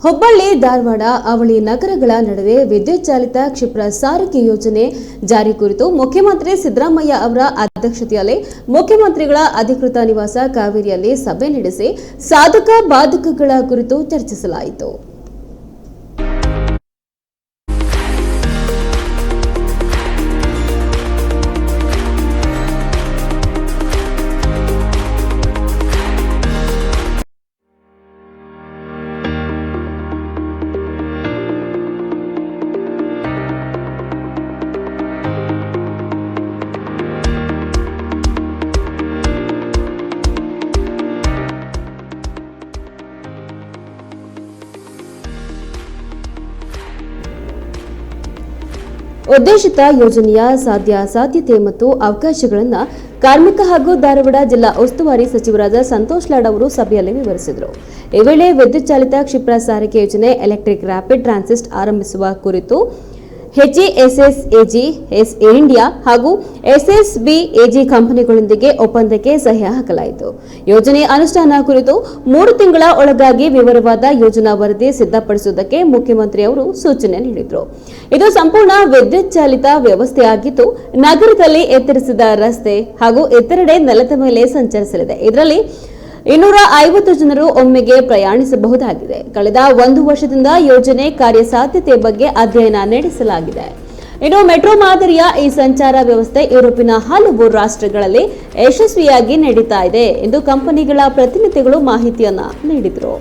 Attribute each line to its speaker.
Speaker 1: ಹುಬ್ಬಳ್ಳಿ ಧಾರವಾಡ ಅವಳಿ ನಗರಗಳ ನಡುವೆ ವಿದ್ಯುತ್ ಚಾಲಿತ ಕ್ಷಿಪ್ರ ಸಾರಿಗೆ ಯೋಜನೆ ಜಾರಿ ಕುರಿತು ಮುಖ್ಯಮಂತ್ರಿ ಸಿದ್ದರಾಮಯ್ಯ ಅವರ ಅಧ್ಯಕ್ಷತೆಯಲ್ಲಿ ಮುಖ್ಯಮಂತ್ರಿಗಳ ಅಧಿಕೃತ ನಿವಾಸ ಕಾವೇರಿಯಲ್ಲಿ ಸಭೆ ನಡೆಸಿ ಸಾಧಕ ಬಾಧಕಗಳ ಕುರಿತು ಚರ್ಚಿಸಲಾಯಿತು. ಉದ್ದೇಶಿತ ಯೋಜನೆಯ ಸಾಧ್ಯತೆ ಮತ್ತು ಅವಕಾಶಗಳನ್ನು ಕಾರ್ಮಿಕ ಹಾಗೂ ಧಾರವಾಡ ಜಿಲ್ಲಾ ಉಸ್ತುವಾರಿ ಸಚಿವರಾದ ಸಂತೋಷ್ ಲಾಡ್ ಅವರು ಸಭೆಯಲ್ಲಿ ವಿವರಿಸಿದರು. ಈ ವೇಳೆ ವಿದ್ಯುತ್ ಚಾಲಿತ ಕ್ಷಿಪ್ರ ಸಾರಿಗೆ ಯೋಜನೆ ಎಲೆಕ್ಟ್ರಿಕ್ ರ್ಯಾಪಿಡ್ ಟ್ರಾನ್ಸಿಟ್ ಆರಂಭಿಸುವ ಕುರಿತು HESSAG, ಏರ್ ಇಂಡಿಯಾ ಹಾಗೂ SSBAG ಕಂಪನಿಗಳೊಂದಿಗೆ ಒಪ್ಪಂದಕ್ಕೆ ಸಹಿ ಹಾಕಲಾಯಿತು. ಯೋಜನೆ ಅನುಷ್ಠಾನ ಕುರಿತು 3 ತಿಂಗಳ ಒಳಗಾಗಿ ವಿವರವಾದ ಯೋಜನಾ ವರದಿ ಸಿದ್ಧಪಡಿಸುವುದಕ್ಕೆ ಮುಖ್ಯಮಂತ್ರಿ ಅವರು ಸೂಚನೆ ನೀಡಿದರು. ಇದು ಸಂಪೂರ್ಣ ವಿದ್ಯುತ್ ಚಾಲಿತ ವ್ಯವಸ್ಥೆಯಾಗಿದ್ದು ನಗರದಲ್ಲಿ ಎತ್ತರಿಸಿದ ರಸ್ತೆ ಹಾಗೂ ಇತರೆಡೆ ನೆಲದ ಮೇಲೆ ಸಂಚರಿಸಲಿದೆ. ಇದರಲ್ಲಿ 250 ಜನರು ಒಮ್ಮೆಗೆ ಪ್ರಯಾಣಿಸಬಹುದಾಗಿದೆ. ಕಳೆದ 1 ವರ್ಷದಿಂದ ಯೋಜನೆ ಕಾರ್ಯಸಾಧ್ಯತೆ ಬಗ್ಗೆ ಅಧ್ಯಯನ ನಡೆಸಲಾಗಿದೆ. ಇನ್ನು ಮೆಟ್ರೋ ಮಾದರಿಯ ಈ ಸಂಚಾರ ವ್ಯವಸ್ಥೆ ಯುರೋಪಿನ ಹಲವು ರಾಷ್ಟ್ರಗಳಲ್ಲಿ ಯಶಸ್ವಿಯಾಗಿ ನಡೀತಾ ಇದೆ ಎಂದು ಕಂಪನಿಗಳ ಪ್ರತಿನಿಧಿಗಳು ಮಾಹಿತಿಯನ್ನ ನೀಡಿದರು.